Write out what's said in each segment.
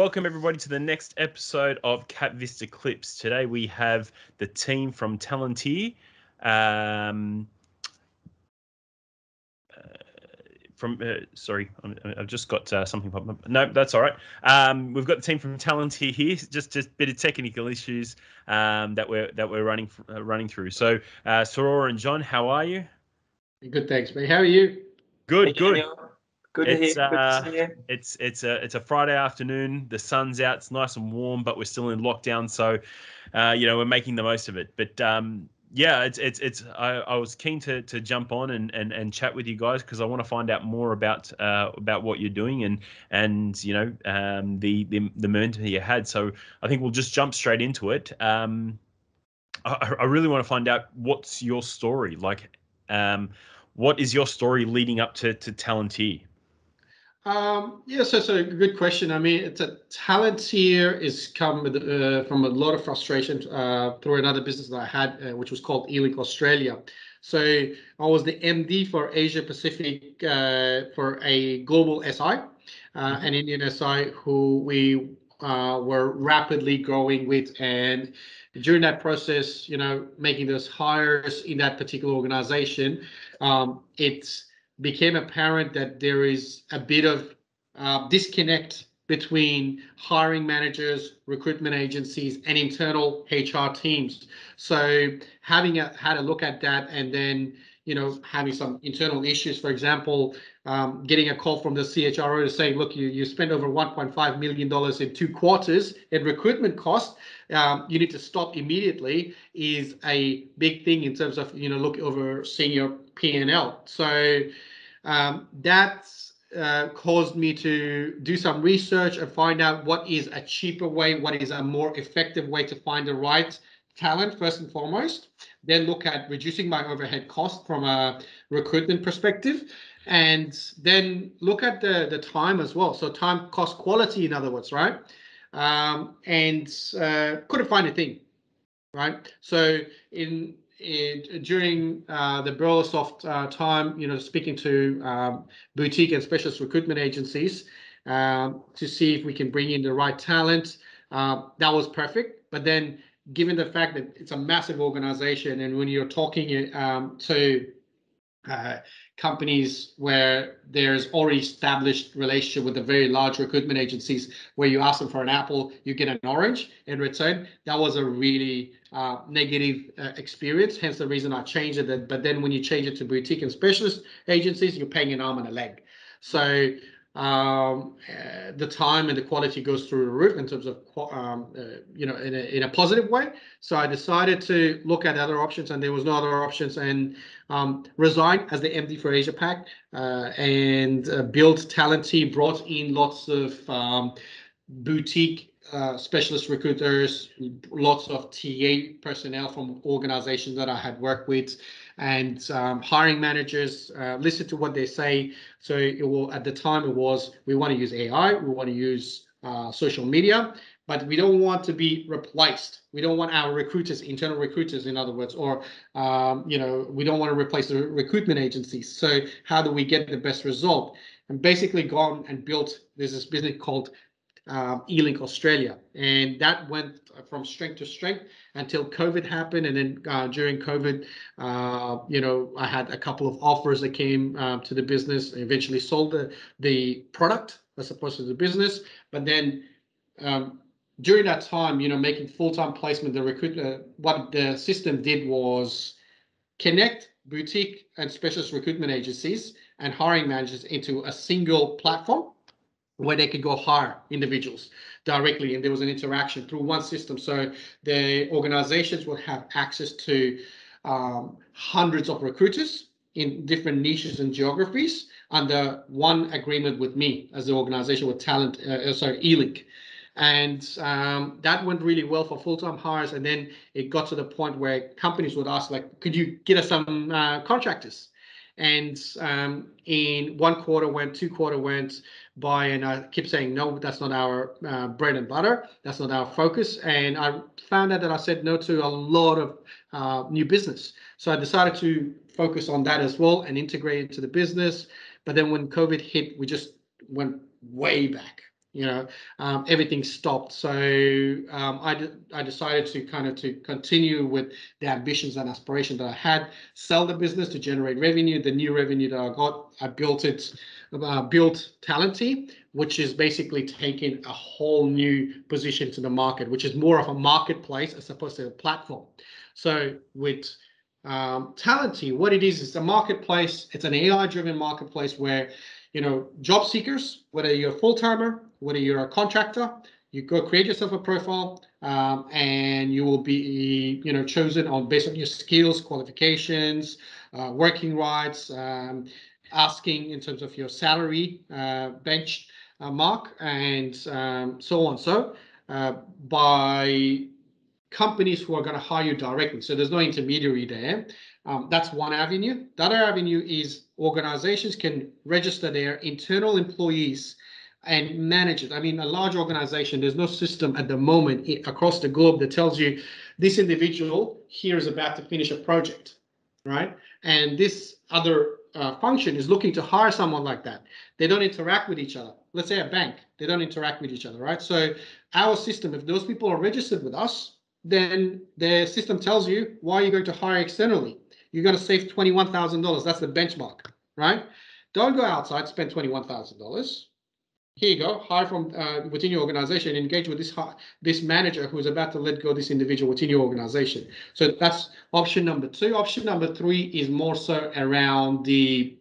Welcome everybody to the next episode of KapVista Klips. Today we have the team from Talentee. Sorry, I've just got something popping up. No, that's all right. We've got the team from Talentee here. Just a bit of technical issues that we're running through. So, Suror and John, how are you? Good, thanks, mate. How are you? Good. Good to hear. Good to see you. It's a Friday afternoon. The sun's out. It's nice and warm, but we're still in lockdown, so we're making the most of it. But I was keen to jump on and chat with you guys because I want to find out more about what you're doing and the momentum you had. So I think we'll just jump straight into it. I really want to find out what's your story like. What is your story leading up to Talentee? So good question. I mean, it's a Talentee is come with, from a lot of frustration through another business that I had, which was called eLink Australia. So I was the MD for Asia Pacific for a global SI, an Indian SI who we were rapidly growing with, and during that process, making those hires in that particular organization, it's became apparent that there is a bit of disconnect between hiring managers, recruitment agencies, and internal HR teams. So having had a look at that, and then having some internal issues, for example, getting a call from the CHRO to say, look, you spent over $1.5 million in 2 quarters in recruitment costs. You need to stop immediately, is a big thing in terms of look over senior P&L. So that's caused me to do some research and find out what is a cheaper way, what is a more effective way to find the right talent first and foremost, then look at reducing my overhead cost from a recruitment perspective, and then look at the time as well. So time, cost, quality, in other words, right? And couldn't find a thing, right? So during the Burlesoft time, speaking to boutique and specialist recruitment agencies to see if we can bring in the right talent, that was perfect. But then, given the fact that it's a massive organization, and when you're talking to companies where there's already established relationship with the very large recruitment agencies, where you ask them for an apple, you get an orange in return, that was a really negative experience. Hence the reason I changed it. But then when you change it to boutique and specialist agencies, you're paying an arm and a leg. So the time and the quality goes through the roof in terms of in a positive way. So I decided to look at other options, and there was no other options, and resigned as the MD for Asia Pac, and built Talentee, brought in lots of boutique specialist recruiters, lots of TA personnel from organizations that I had worked with, and hiring managers, listen to what they say. So at the time it was, we want to use AI, we want to use social media, but we don't want to be replaced. We don't want our recruiters, internal recruiters, in other words, or we don't want to replace the recruitment agencies. So how do we get the best result? And basically gone and built this business called eLink Australia, and that went from strength to strength until COVID happened. And then during COVID, I had a couple of offers that came to the business. I eventually sold the product as opposed to the business. But then during that time, making full-time placement, the recruiter, what the system did was connect boutique and specialist recruitment agencies and hiring managers into a single platform where they could go hire individuals directly, and there was an interaction through one system. So the organizations would have access to hundreds of recruiters in different niches and geographies under one agreement with me as the organization with eLink. And that went really well for full-time hires. And then it got to the point where companies would ask, like, could you get us some contractors? And in 1 quarter went, 2 quarter went by, and I keep saying, no, that's not our bread and butter. That's not our focus. And I found out that I said no to a lot of new business. So I decided to focus on that as well and integrate it to the business. But then when COVID hit, we just went way back. everything stopped. So I decided to continue with the ambitions and aspirations that I had, sell the business to generate revenue. The new revenue that I got, I built Talentee, which is basically taking a whole new position to the market, which is more of a marketplace as opposed to a platform. So with Talentee, what it is a marketplace. It's an AI-driven marketplace where job seekers, whether you're a full-timer, whether you're a contractor, you go create yourself a profile, and you will be chosen based on your skills, qualifications, working rights, asking in terms of your salary bench mark, and so on. So by companies who are going to hire you directly. So there's no intermediary there. That's one avenue. The other avenue is organizations can register their internal employees and manage it. I mean, a large organization, there's no system at the moment across the globe that tells you this individual here is about to finish a project, right? And this other function is looking to hire someone like that. They don't interact with each other. Let's say a bank, they don't interact with each other, right? So our system, if those people are registered with us, then the system tells you why you're going to hire externally. You're going to save $21,000. That's the benchmark, right? Don't go outside, spend $21,000. Here you go, hire from within your organization, engage with this manager who is about to let go this individual within your organization. So that's option number 2. Option number 3 is more so around the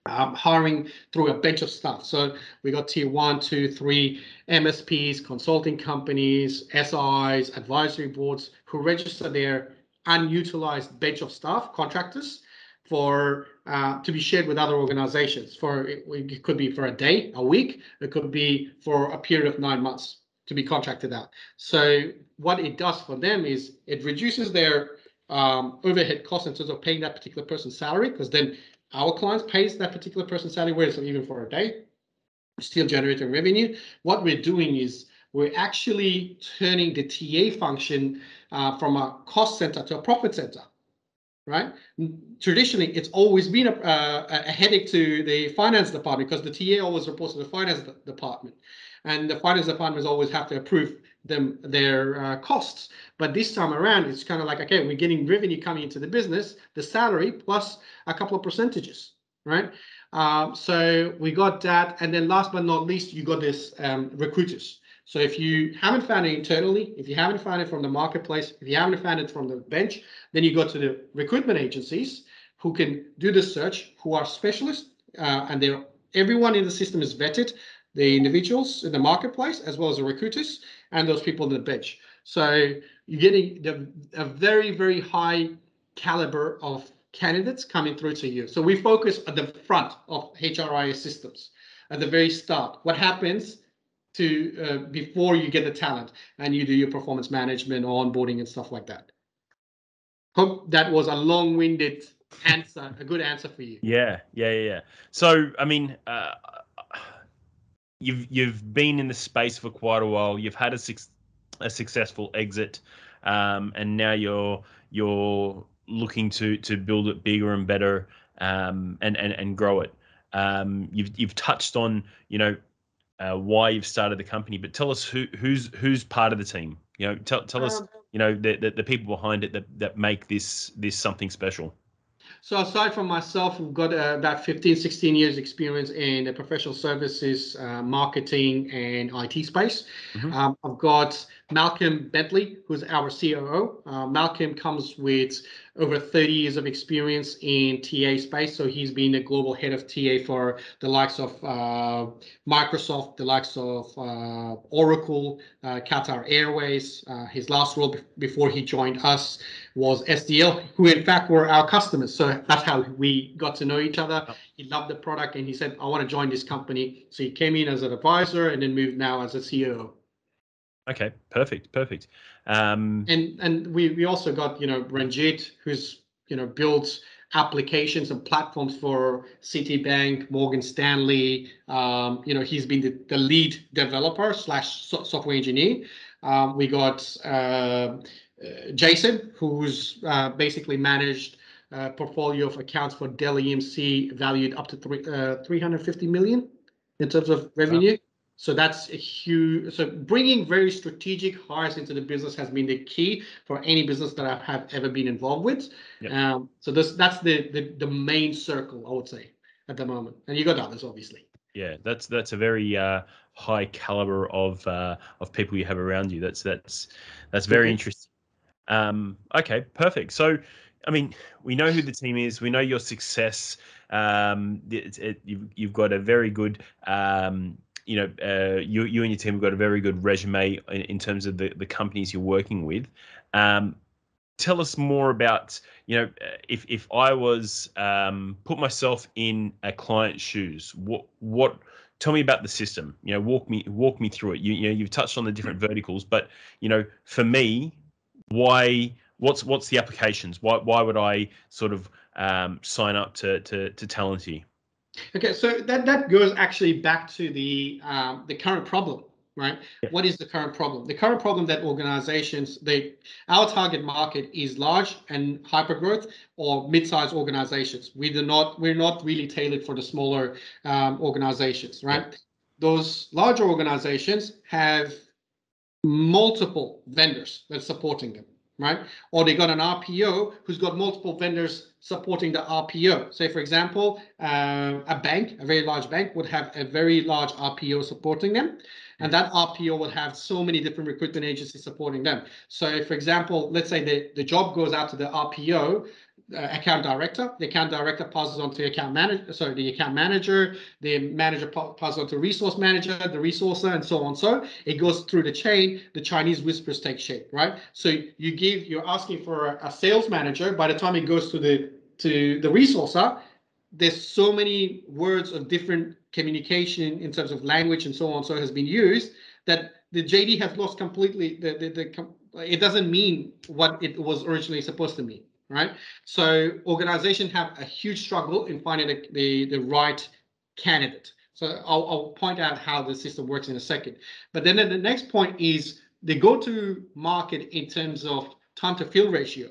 hiring through a bench of staff. So we got tier 1, 2, 3 MSPs, consulting companies, SIs, advisory boards who register their unutilized bench of staff, contractors, for to be shared with other organizations. It could be for a day, a week. It could be for a period of 9 months to be contracted out. So what it does for them is it reduces their overhead costs in terms of paying that particular person's salary, because then our clients pays that particular person's salary, whether it's even for a day, still generating revenue. What we're doing is we're actually turning the TA function from a cost center to a profit center, right? Traditionally, it's always been a headache to the finance department because the TA always reports to the finance department, and the finance departments always have to approve their costs. But this time around, it's kind of like, okay, we're getting revenue coming into the business, the salary plus a couple of percentages, right? So we got that, and then last but not least, you got this recruiters. So if you haven't found it internally, if you haven't found it from the marketplace, if you haven't found it from the bench, then you go to the recruitment agencies who can do the search, who are specialists, and everyone in the system is vetted, the individuals in the marketplace, as well as the recruiters and those people on the bench. So you're getting a very, very high caliber of candidates coming through to you. So we focus at the front of HRIS systems, at the very start. What happens to before you get the talent and you do your performance management, onboarding, and stuff like that. Hope that was a long-winded answer, a good answer for you. Yeah. So, I mean, you've been in the space for quite a while. You've had a successful exit, and now you're looking to build it bigger and better, and grow it. You've touched on why you've started the company, but tell us who's part of the team. Tell us the people behind it that make this something special. So aside from myself, we've got about 15, 16 years experience in the professional services, marketing, and IT space. Mm-hmm. I've got Malcolm Bentley, who's our COO. Malcolm comes with over 30 years of experience in TA space. So he's been the global head of TA for the likes of Microsoft, the likes of Oracle, Qatar Airways. His last role before he joined us was SDL, who in fact were our customers. So that's how we got to know each other. He loved the product and he said, I want to join this company. So he came in as an advisor and then moved now as a CEO. Okay, perfect. And we also got Ranjit, who's built applications and platforms for Citibank, Morgan Stanley. He's been the lead developer / software engineer. We got Jason, who's basically managed a portfolio of accounts for Dell EMC valued up to 350 million in terms of revenue. So that's a huge. So bringing very strategic hires into the business has been the key for any business that I have ever been involved with. Yep. So that's the main circle, I would say, at the moment. And you got others, obviously. Yeah, that's a very high caliber of people you have around you. That's very interesting. Okay, perfect. So, I mean, we know who the team is. We know your success. You've got a very good, you and your team have got a very good resume in terms of the companies you're working with. Tell us more about, if I was put myself in a client's shoes, what tell me about the system. Walk me through it. You've touched on the different verticals, but for me, what's the applications? Why would I sort of sign up to Talentee? Okay, so that goes actually back to the current problem, right? Yeah. What is the current problem? The current problem that organizations, our target market is large and hyper growth or mid-sized organizations. We're not really tailored for the smaller organizations, right? Yeah. Those larger organizations have multiple vendors that's supporting them, right? Or they got an RPO who's got multiple vendors supporting the RPO. Say, for example, a bank, a very large bank, would have a very large RPO supporting them. And that RPO will have so many different recruitment agencies supporting them. So, for example, let's say the job goes out to the RPO, account director. The account director passes on to the account manager. The manager passes on to resource manager, the resourcer, and so on. So it goes through the chain. The Chinese whispers take shape, right? So you're asking for a sales manager. By the time it goes to the resourcer, there's so many words of different communication in terms of language and so on. So it has been used that the JD has lost completely. It doesn't mean what it was originally supposed to mean. Right, so organizations have a huge struggle in finding the right candidate. So I'll point out how the system works in a second. But then the next point is the go-to market in terms of time to fill ratio.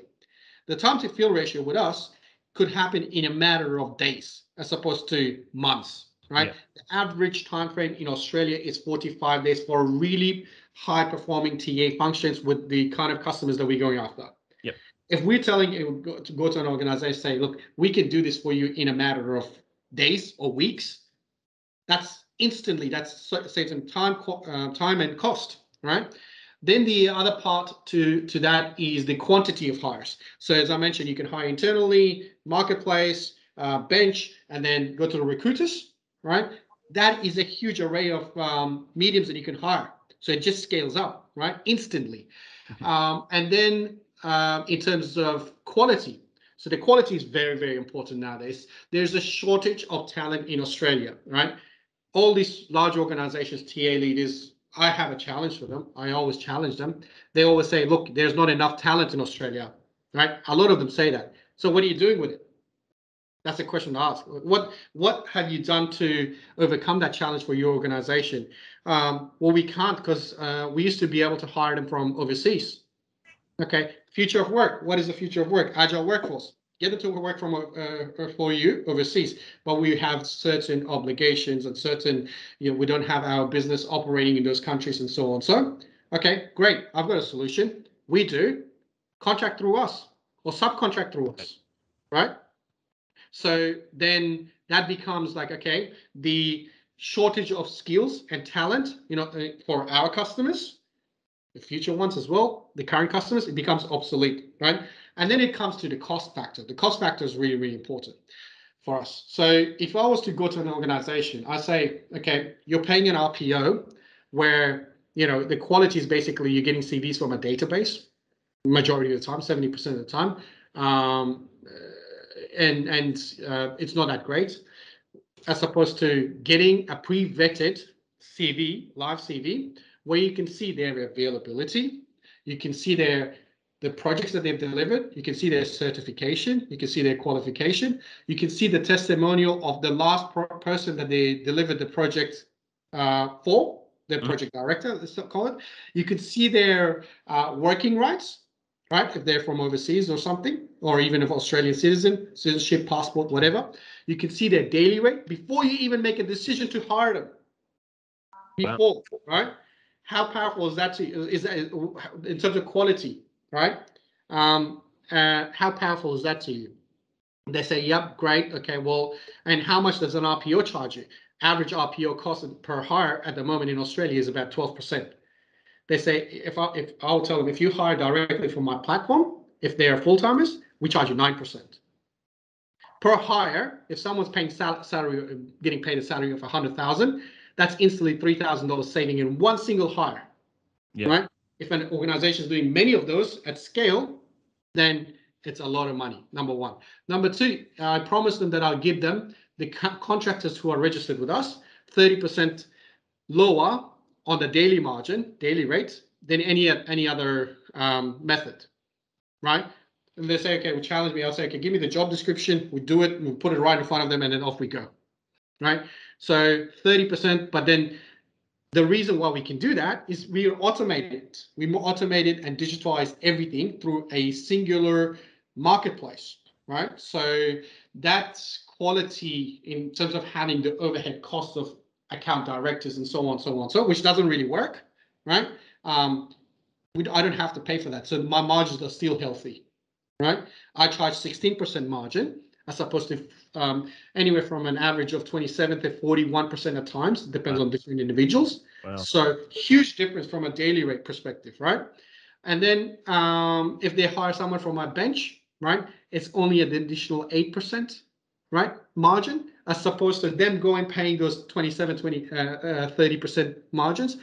The time to fill ratio with us could happen in a matter of days as opposed to months. Right, yeah. The average time frame in Australia is 45 days for really high-performing TA functions with the kind of customers that we're going after. Yep. If we're telling you to go to an organization, say, look, we can do this for you in a matter of days or weeks, that's instantly, that's saving time and cost, right? Then the other part to that is the quantity of hires. So as I mentioned, you can hire internally, marketplace, bench, and then go to the recruiters, right? That is a huge array of mediums that you can hire. So it just scales up, right? Instantly. And then in terms of quality. So the quality is very, very important nowadays. There's a shortage of talent in Australia, right? All these large organizations, TA leaders, I have a challenge for them. I always challenge them. They always say, look, there's not enough talent in Australia, right? A lot of them say that. So what are you doing with it? That's a question to ask. What have you done to overcome that challenge for your organization? Well, we can't because we used to be able to hire them from overseas. Okay, future of work. What is the future of work? Agile workforce. Get them to work for you overseas, but we have certain obligations and certain, we don't have our business operating in those countries and so on. So, okay, great. I've got a solution. We do. Contract through us or subcontract through us, right? So then that becomes like, okay, the shortage of skills and talent, for our customers, the future ones as well, the current customers, it becomes obsolete, right? And then it comes to the cost factor. The cost factor is really, really important for us. So if I was to go to an organization, I say, okay, you're paying an RPO where, the quality is basically you're getting CVs from a database, majority of the time, 70% of the time. And it's not that great, as opposed to getting a pre-vetted CV, live CV, where you can see their availability, you can see the projects that they've delivered, you can see their certification, you can see their qualification, you can see the testimonial of the last person that they delivered the project for, their project director, let's call it. You can see their working rights, right? If they're from overseas or something, or even if Australian citizenship, passport, whatever. You can see their daily rate before you even make a decision to hire them. before, right? How powerful is that to you? Is that in terms of quality, right? How powerful is that to you? They say, yep, great. Okay, well, and how much does an RPO charge you? Average RPO cost per hire at the moment in Australia is about 12%. They say, if I'll tell them, if you hire directly from my platform, if they are full-timers, we charge you 9%. Per hire, if someone's paying salary, getting paid a salary of 100,000, that's instantly $3,000 saving in one single hire, right? If an organization is doing many of those at scale, then it's a lot of money, number one. Number two, I promised them that I'll give them, the contractors who are registered with us, 30% lower on the daily margin, daily rate, than any other method, right? And they say, okay, well, challenge me. I'll say, okay, give me the job description. We do it, we put it right in front of them, and then off we go, right? So 30%, but then the reason why we can do that is we automate it. We automated and digitalized everything through a singular marketplace, right? So that's quality in terms of having the overhead costs of account directors and so on, which doesn't really work, right? I don't have to pay for that. So my margins are still healthy, right? I charge 16% margin as opposed to anywhere from an average of 27 to 41% at times. It depends on different individuals. Wow. So huge difference from a daily rate perspective, right? And then if they hire someone from my bench, right, it's only an additional 8%, right, margin, as opposed to them going paying those 27, 20, 30% margins.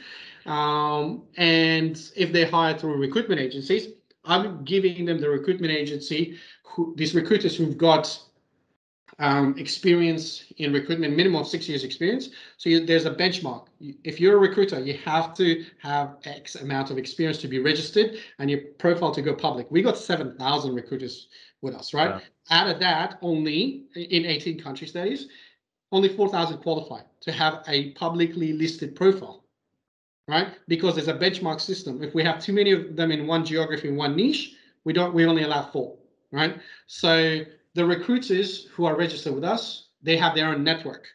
And if they hire through recruitment agencies, I'm giving them the recruitment agency, these recruiters who've got experience in recruitment, minimum of 6 years experience. So there's a benchmark. If you're a recruiter, you have to have X amount of experience to be registered and your profile to go public. We got 7,000 recruiters with us, right? Wow. Out of that, only in 18 countries, that is, only 4,000 qualified to have a publicly listed profile, right? Because there's a benchmark system. If we have too many of them in one geography, in one niche, we only allow 4, right? So the recruiters who are registered with us, they have their own network.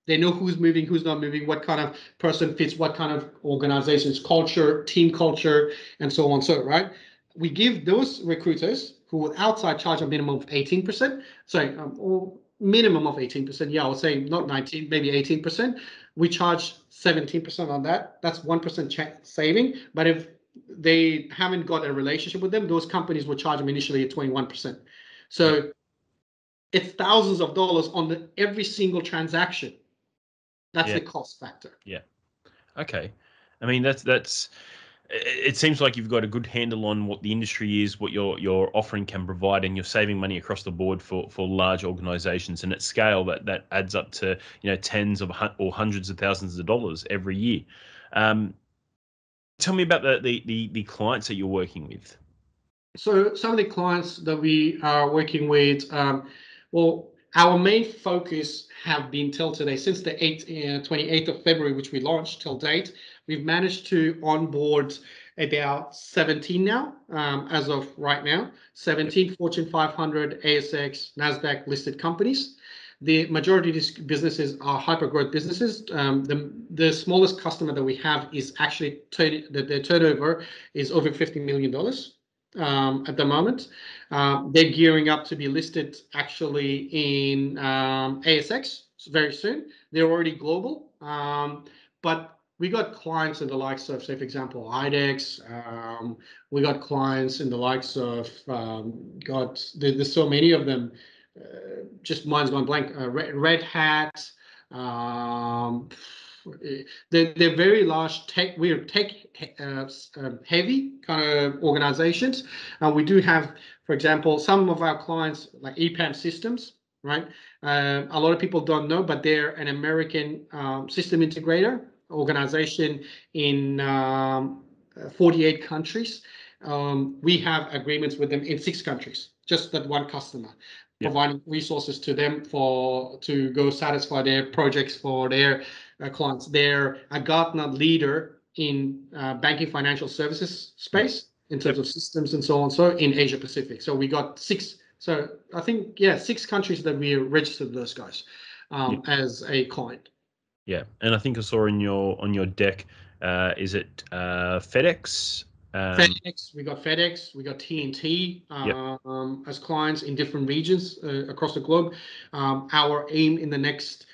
They know who's moving, who's not moving, what kind of person fits what kind of organization's culture, team culture, and so on, right? We give those recruiters who would outside charge a minimum of 18%, sorry, or minimum of 18%, yeah, I would say not 19, maybe 18%. We charge 17% on that. That's 1% saving. But if they haven't got a relationship with them, those companies will charge them initially at 21%. So it's thousands of dollars on every single transaction. That's the cost factor. Yeah. Okay. I mean, that's. It seems like you've got a good handle on what the industry is, what your offering can provide, and you're saving money across the board for large organisations. And at scale, that adds up to tens of or hundreds of thousands of dollars every year. Tell me about the clients that you're working with. So some of the clients that we are working with, well, our main focus have been till today, since the 28th of February, which we launched till date. We've managed to onboard about 17 now, as of right now, 17 Fortune 500, ASX, NASDAQ listed companies. The majority of these businesses are hyper-growth businesses. The smallest customer that we have is actually, their turnover is over $50 million. At the moment, they're gearing up to be listed actually in ASX very soon. They're already global, but we got clients in the likes of, say, for example, IDEX. We got clients in the likes of, there's so many of them. Just mine's gone blank. Red Hat. They're very large tech. We're tech heavy kind of organizations. We do have, for example, some of our clients like EPAM Systems, right? A lot of people don't know, but they're an American system integrator organization in 48 countries. We have agreements with them in 6 countries, just that one customer. Providing resources to them to go satisfy their projects for their clients. They're a Gartner leader in banking financial services space in terms of systems and so on. So in Asia Pacific. So we got 6. So I think 6 countries that we registered those guys as a client. Yeah, and I think I saw on your deck, is it FedEx? FedEx, we got FedEx, we got TNT Yep. as clients in different regions across the globe. Our aim in the next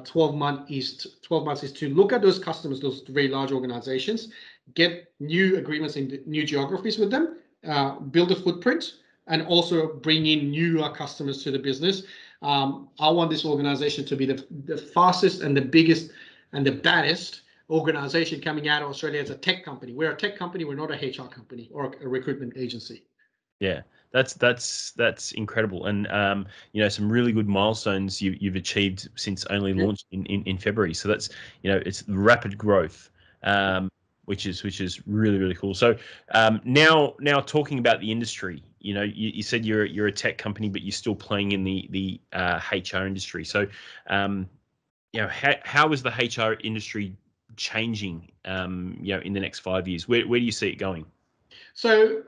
12 months is to look at those customers, those very large organizations, get new agreements in new geographies with them, build a footprint, and also bring in new customers to the business. I want this organization to be the fastest and the biggest and the baddest organization coming out of Australia as a tech company. We're a tech company. We're not a HR company or a recruitment agency. Yeah, that's incredible, and some really good milestones you've achieved since only launch in February. So that's it's rapid growth, which is really cool. So now talking about the industry, you said you're a tech company, but you're still playing in the HR industry. So how is the HR industry changing in the next 5 years? Where do you see it going? So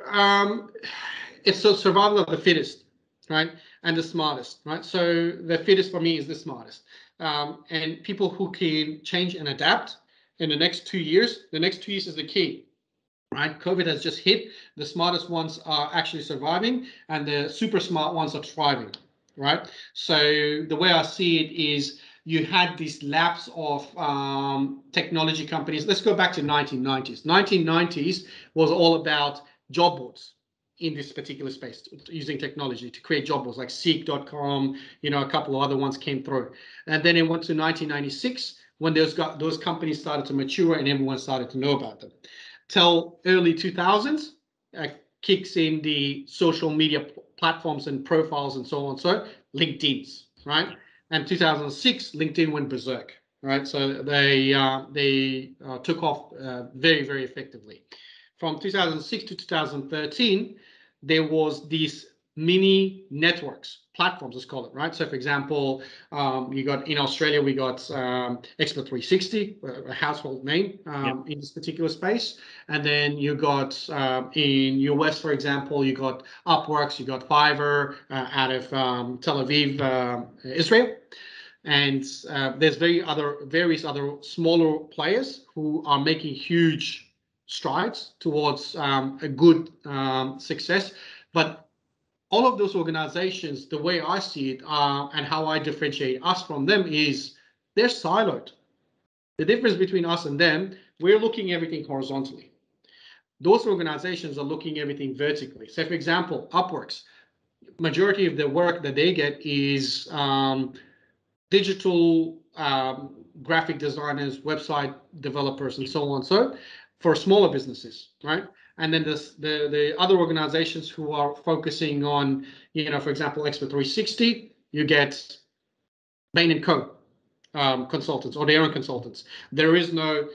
it's the survival of the fittest, right? And the smartest, right? So the fittest for me is the smartest. And people who can change and adapt in the next 2 years, the next 2 years is the key, right? COVID has just hit. The smartest ones are actually surviving and the super smart ones are thriving, right? So the way I see it is you had this lapse of technology companies. Let's go back to 1990s. 1990s was all about job boards in this particular space, using technology to create job boards like Seek.com, a couple of other ones came through. And then it went to 1996 when those companies started to mature and everyone started to know about them. Till early 2000s, kicks in the social media platforms and profiles and so on. So LinkedIn's, right? And 2006, LinkedIn went berserk, right? So they took off very effectively. From 2006 to 2013, there was these mini networks, platforms, let's call it, right? So, for example, you got in Australia, we got Expert 360, a household name in this particular space, and then you got in US, for example, you got Upworks, you got Fiverr out of Tel Aviv, Israel. And there's various other smaller players who are making huge strides towards a good success. But all of those organizations, the way I see it and how I differentiate us from them is they're siloed. The difference between us and them, we're looking everything horizontally. Those organizations are looking everything vertically. So, for example, Upworks, majority of the work that they get is digital graphic designers, website developers, and so on. So for smaller businesses, right? And then the other organizations who are focusing on, for example, Expert 360, you get Bain & Co. Consultants or their own consultants. There is no,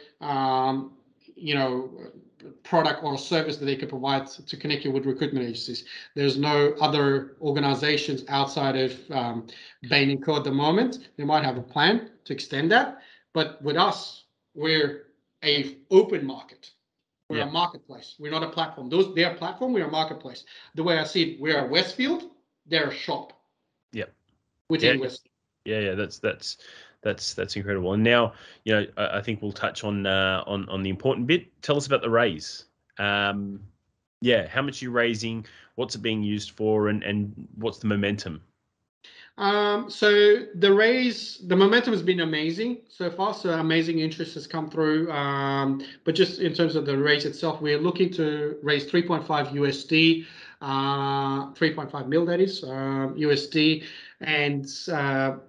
product or service that they can provide to connect you with recruitment agencies. There's no other organizations outside of Bain & Co. at the moment. They might have a plan to extend that, but with us, we're a open market. We're a marketplace. We're not a platform. They're a platform. We're a marketplace. The way I see it, we're a Westfield. They're a shop. Yep. Within Westfield. Yeah. That's incredible. And now, I think we'll touch on the important bit. Tell us about the raise. How much are you raising? What's it being used for? And what's the momentum? So the momentum has been amazing so far. So amazing interest has come through. But just in terms of the raise itself, we're looking to raise 3.5 USD, 3.5 mil that is USD, and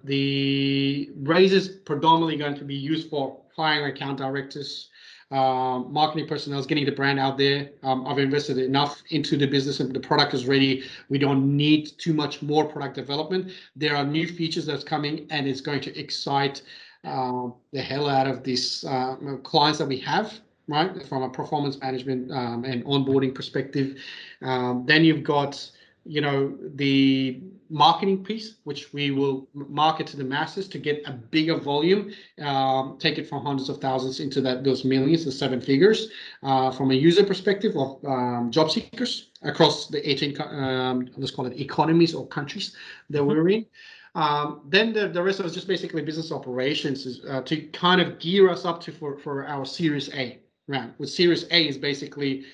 the raise is predominantly going to be used for hiring account directors, marketing personnel, getting the brand out there. I've invested enough into the business and the product is ready. We don't need too much more product development. There are new features that's coming and it's going to excite the hell out of these clients that we have, right? From a performance management and onboarding perspective. Then you've got, the marketing piece, which we will market to the masses to get a bigger volume, take it from hundreds of thousands into those millions, the 7 figures, from a user perspective of job seekers across the 18, let's call it economies or countries that we're in. Then the rest was just basically business operations to kind of gear us up for our Series A round. With Series A is basically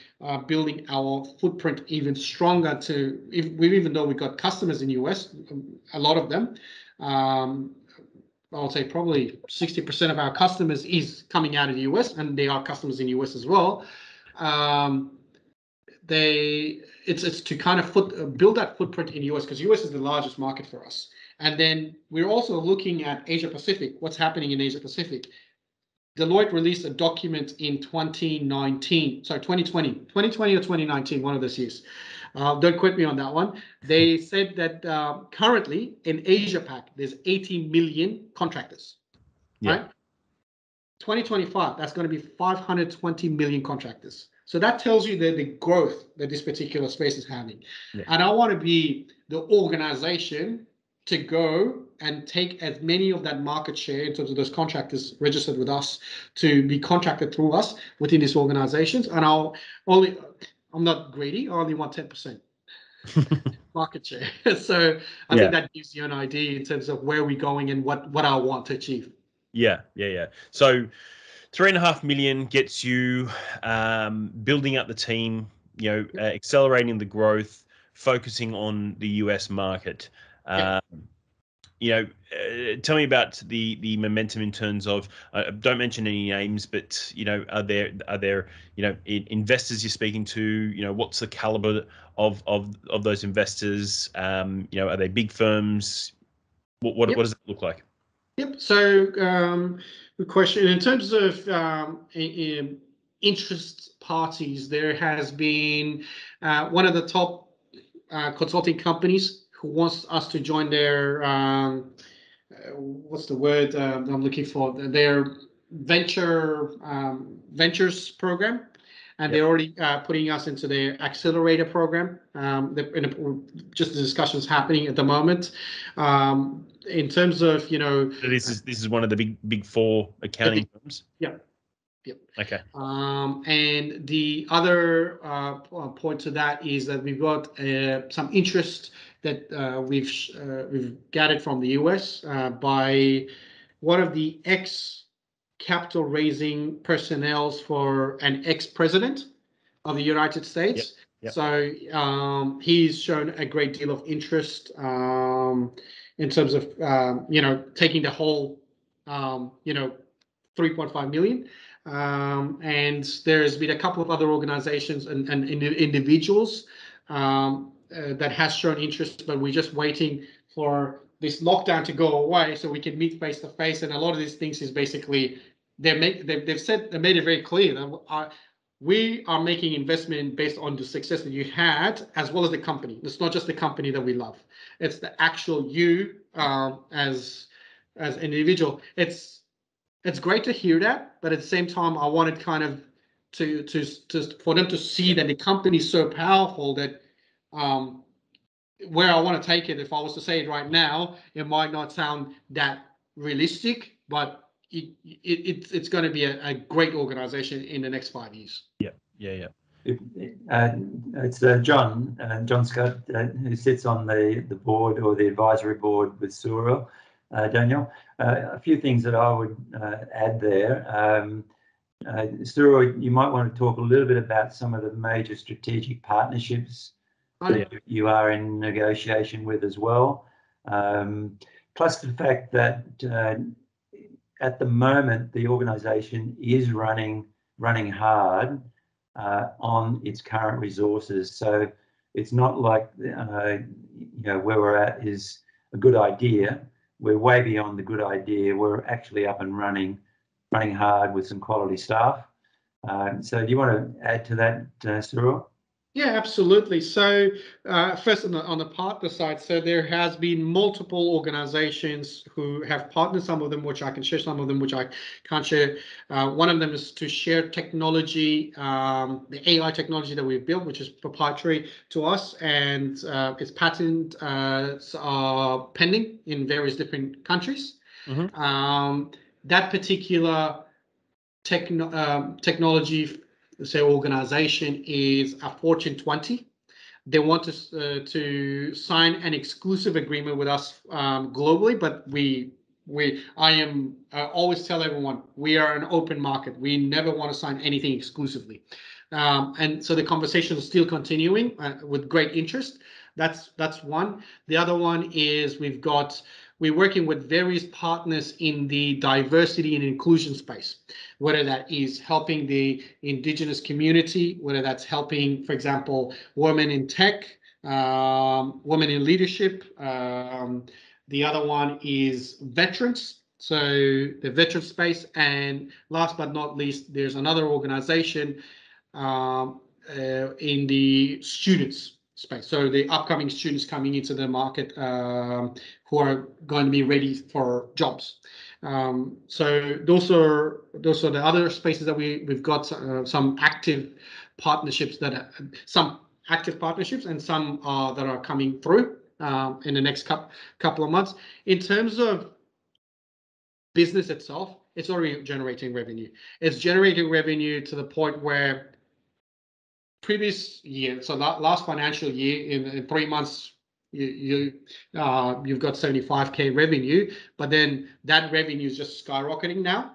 building our footprint even stronger. Even though we've got customers in US, a lot of them. I would say probably 60% of our customers is coming out of the US, and they are customers in US as well. It's to kind of build that footprint in US, because US is the largest market for us. And then we're also looking at Asia Pacific. What's happening in Asia Pacific? Deloitte released a document in 2020 or 2019, one of those years. Don't quote me on that one. They said that currently in Asia Pac, there's 80 million contractors. Yeah. Right? 2025, that's going to be 520 million contractors. So that tells you the growth that this particular space is having. Yeah. And I want to be the organization to go and take as many of that market share in terms of those contractors registered with us to be contracted through us within these organizations. And I'm not greedy. I only want 10% market share. So I think that gives you an idea in terms of where we're going and what I want to achieve. Yeah. So 3.5 million gets you building up the team, accelerating the growth, focusing on the US market. Tell me about the momentum in terms of, don't mention any names, but are there investors you're speaking to? What's the caliber of those investors? Are they big firms? What does it look like? Yep. So good question. In terms of interest parties, there has been one of the top consulting companies who wants us to join their what's the word I'm looking for? Their ventures program, and they're already putting us into their accelerator program. Just the discussions happening at the moment. In terms of so this is one of the big four accounting firms. Yeah. Yep. Okay. And the other point to that is that we've got some interest that we've gathered from the US by one of the capital raising personnel for an ex-president of the United States. Yep. So he's shown a great deal of interest in terms of taking the whole 3.5 million. And there's been a couple of other organizations and individuals that has shown interest, but we're just waiting for this lockdown to go away so we can meet face to face. And a lot of these things is basically they've made it very clear that we are making investment based on the success that you had, as well as the company. It's not just the company that we love; it's the actual you as an individual. It's great to hear that, but at the same time, I wanted kind of to for them to see that the company is so powerful that where I want to take it, if I was to say it right now, it might not sound that realistic, but it's going to be a great organization in the next 5 years. Yeah. It's John Scott, who sits on the board or the advisory board with Suror. Daniel, a few things that I would add there. Suror, you might want to talk a little bit about some of the major strategic partnerships that you are in negotiation with as well. Plus the fact that at the moment the organisation is running hard on its current resources. So it's not like where we're at is a good idea. We're way beyond the good idea. We're actually up and running hard with some quality staff. So do you want to add to that, Suror? Yeah, absolutely. So first on the partner side, so there has been multiple organizations who have partnered, some of them which I can share, some of them which I can't share. One of them is to share technology, the AI technology that we've built, which is proprietary to us, and its patent are pending in various different countries. Mm-hmm. That particular technology, say, organization is a Fortune 20 they want to sign an exclusive agreement with us globally, but I always tell everyone we are an open market. We never want to sign anything exclusively, and so the conversation is still continuing with great interest. That's one. The other one is we're working with various partners in the diversity and inclusion space, whether that is helping the Indigenous community, whether that's helping, for example, women in tech, women in leadership. The other one is veterans, so the veteran space. And last but not least, there's another organization in the students space. So the upcoming students coming into the market who are going to be ready for jobs. So those are the other spaces that we've got some active partnerships and some that are coming through in the next couple of months. In terms of business itself, it's already generating revenue. It's generating revenue to the point where previous year, so last financial year, in 3 months, you've got 75K revenue, but then that revenue is just skyrocketing now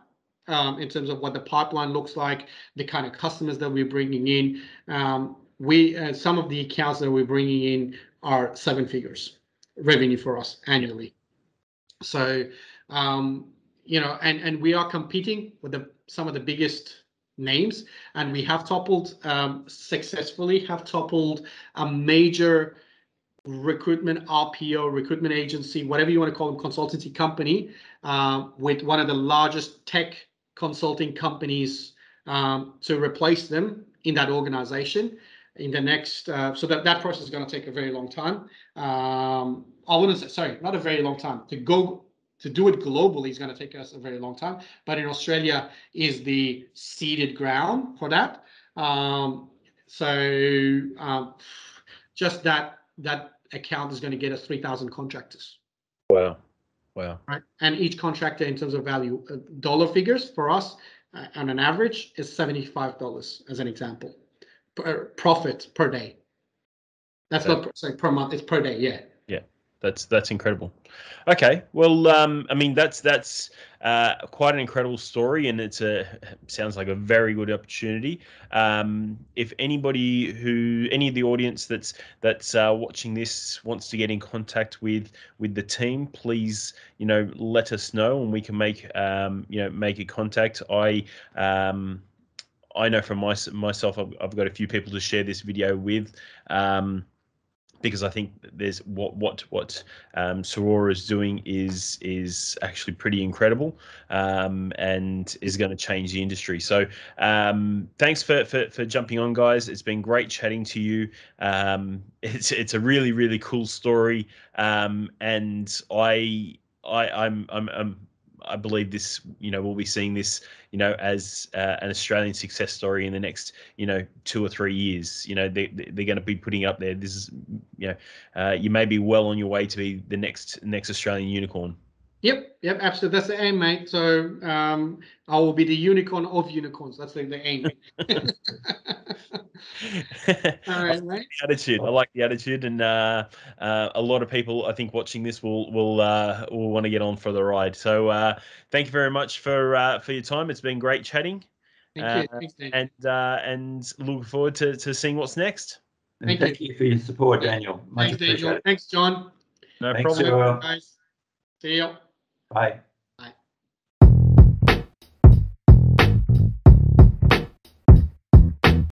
in terms of what the pipeline looks like, the kind of customers that we're bringing in. Some of the accounts that we're bringing in are 7 figures revenue for us annually. So and we are competing with some of the biggest names, and we have successfully toppled a major recruitment RPO, recruitment agency, whatever you want to call them, consultancy company, with one of the largest tech consulting companies to replace them in that organization in the next. So that process is going to take a very long time. I wouldn't say, sorry, not a very long time. To do it globally is going to take us a very long time, but in Australia is the seeded ground for that. Just that account is going to get us 3,000 contractors. Wow. Right, and each contractor in terms of value, dollar figures for us on an average is $75 as an example, profit per day. That's not per month; it's per day. Yeah. Yeah. That's incredible. Okay, well, I mean that's quite an incredible story, and sounds like a very good opportunity. If any of the audience that's watching this wants to get in contact with the team, please let us know, and we can make a contact. I know from myself, I've got a few people to share this video with. Because I think there's what Suror is doing is actually pretty incredible, and is going to change the industry. So thanks for jumping on, guys. It's been great chatting to you. It's a really, really cool story, and I believe this, we'll be seeing this, as an Australian success story in the next, 2 or 3 years. They're going to be putting up there. This is, you may be well on your way to be the next Australian unicorn. Yep, absolutely. That's the aim, mate. So I will be the unicorn of unicorns. That's the aim. All right, mate. I like the attitude, and a lot of people, I think, watching this will want to get on for the ride. So thank you very much for your time. It's been great chatting. Thank you. Thanks, Daniel. And looking forward to seeing what's next. And thank you for your support, Daniel. Much appreciated. Thanks, John. No Thanks, problem. Guys. See you. Bye.